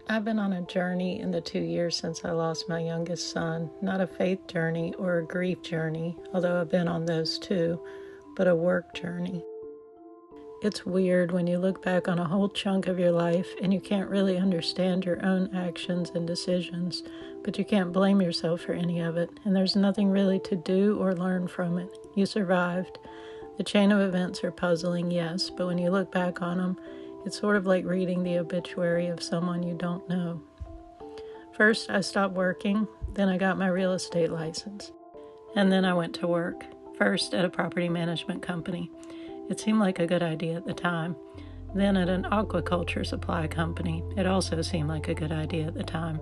I've been on a journey in the 2 years since I lost my youngest son, not a faith journey or a grief journey, although I've been on those too, but a work journey. It's weird when you look back on a whole chunk of your life and you can't really understand your own actions and decisions, but you can't blame yourself for any of it, and there's nothing really to do or learn from it. You survived. The chain of events are puzzling, yes, but when you look back on them, it's sort of like reading the obituary of someone you don't know. First, I stopped working, then I got my real estate license, and then I went to work, first at a property management company. It seemed like a good idea at the time. Then at an aquaculture supply company. It also seemed like a good idea at the time.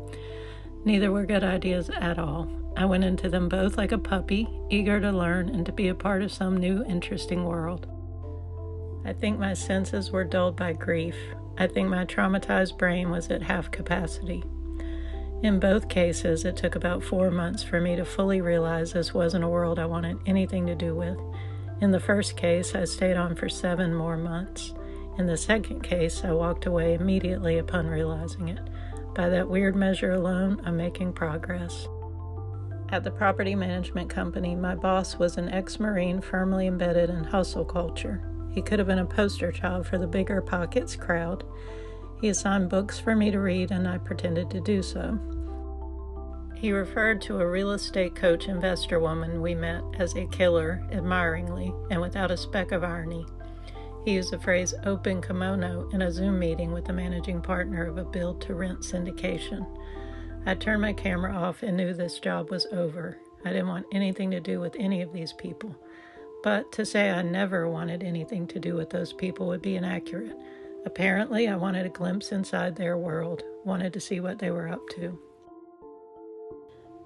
Neither were good ideas at all. I went into them both like a puppy, eager to learn and to be a part of some new, interesting world. I think my senses were dulled by grief. I think my traumatized brain was at half capacity. In both cases, it took about 4 months for me to fully realize this wasn't a world I wanted anything to do with. In the first case, I stayed on for 7 more months. In the second case, I walked away immediately upon realizing it. By that weird measure alone, I'm making progress. At the property management company, my boss was an ex-Marine firmly embedded in hustle culture. He could have been a poster child for the bigger pockets crowd. He assigned books for me to read, and I pretended to do so. He referred to a real estate coach investor woman we met as a killer, admiringly, and without a speck of irony. He used the phrase open kimono in a Zoom meeting with the managing partner of a build-to-rent syndication. I turned my camera off and knew this job was over. I didn't want anything to do with any of these people. But to say I never wanted anything to do with those people would be inaccurate. Apparently, I wanted a glimpse inside their world, wanted to see what they were up to.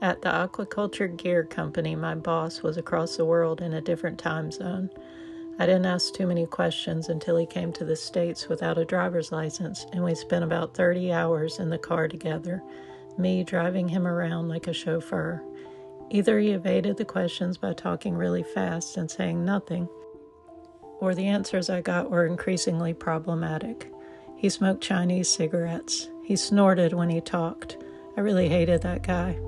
At the aquaculture gear company, my boss was across the world in a different time zone. I didn't ask too many questions until he came to the States without a driver's license, and we spent about 30 hours in the car together, me driving him around like a chauffeur. Either he evaded the questions by talking really fast and saying nothing, or the answers I got were increasingly problematic. He smoked Chinese cigarettes. He snorted when he talked. I really hated that guy.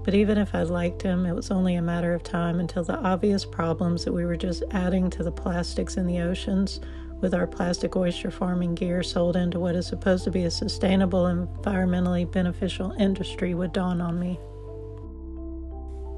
But even if I liked him, it was only a matter of time until the obvious problems that we were just adding to the plastics in the oceans with our plastic oyster farming gear sold into what is supposed to be a sustainable and environmentally beneficial industry would dawn on me.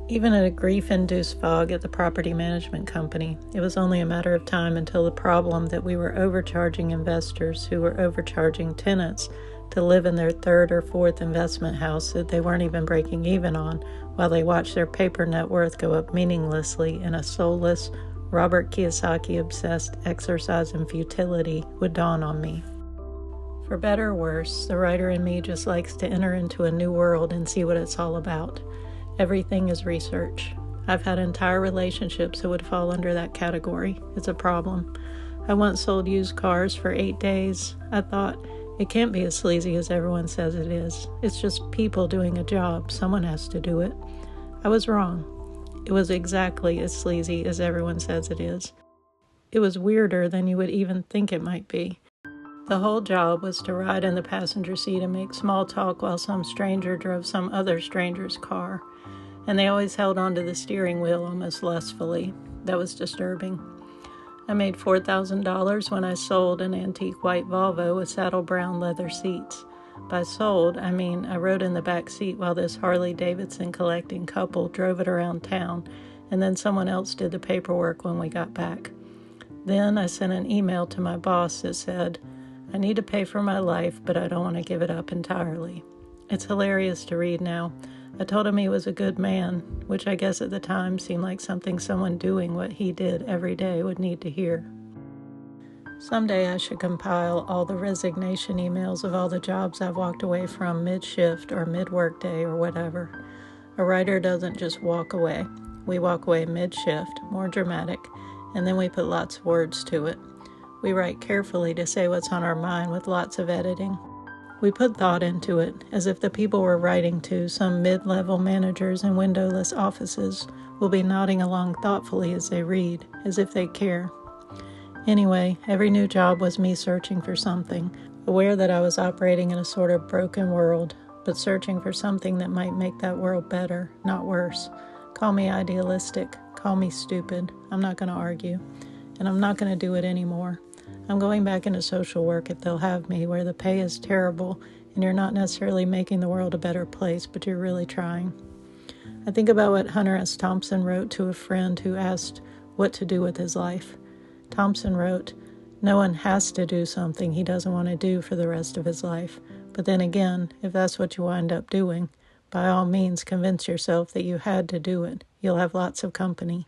Even in a grief-induced fog at the property management company, it was only a matter of time until the problem that we were overcharging investors who were overcharging tenants to live in their third or fourth investment house that they weren't even breaking even on while they watched their paper net worth go up meaninglessly in a soulless, Robert Kiyosaki-obsessed exercise in futility would dawn on me. For better or worse, the writer in me just likes to enter into a new world and see what it's all about. Everything is research. I've had entire relationships that would fall under that category. It's a problem. I once sold used cars for 8 days. I thought, it can't be as sleazy as everyone says it is. It's just people doing a job. Someone has to do it. I was wrong. It was exactly as sleazy as everyone says it is. It was weirder than you would even think it might be. The whole job was to ride in the passenger seat and make small talk while some stranger drove some other stranger's car. And they always held onto the steering wheel almost lustfully. That was disturbing. I made $4,000 when I sold an antique white Volvo with saddle brown leather seats. By sold, I mean I rode in the back seat while this Harley-Davidson collecting couple drove it around town, and then someone else did the paperwork when we got back. Then I sent an email to my boss that said, I need to pay for my life, but I don't want to give it up entirely. It's hilarious to read now. I told him he was a good man, which I guess at the time seemed like something someone doing what he did every day would need to hear. Someday I should compile all the resignation emails of all the jobs I've walked away from mid-shift or mid-workday or whatever. A writer doesn't just walk away. We walk away mid-shift, more dramatic, and then we put lots of words to it. We write carefully to say what's on our mind with lots of editing. We put thought into it, as if the people we're writing to, some mid-level managers in windowless offices, will be nodding along thoughtfully as they read, as if they care. Anyway, every new job was me searching for something, aware that I was operating in a sort of broken world, but searching for something that might make that world better, not worse. Call me idealistic, call me stupid. I'm not going to argue, and I'm not going to do it anymore. I'm going back into social work if they'll have me, where the pay is terrible and you're not necessarily making the world a better place, but you're really trying. I think about what Hunter S. Thompson wrote to a friend who asked what to do with his life. Thompson wrote, "No one has to do something he doesn't want to do for the rest of his life. But then again, if that's what you wind up doing, by all means convince yourself that you had to do it. You'll have lots of company."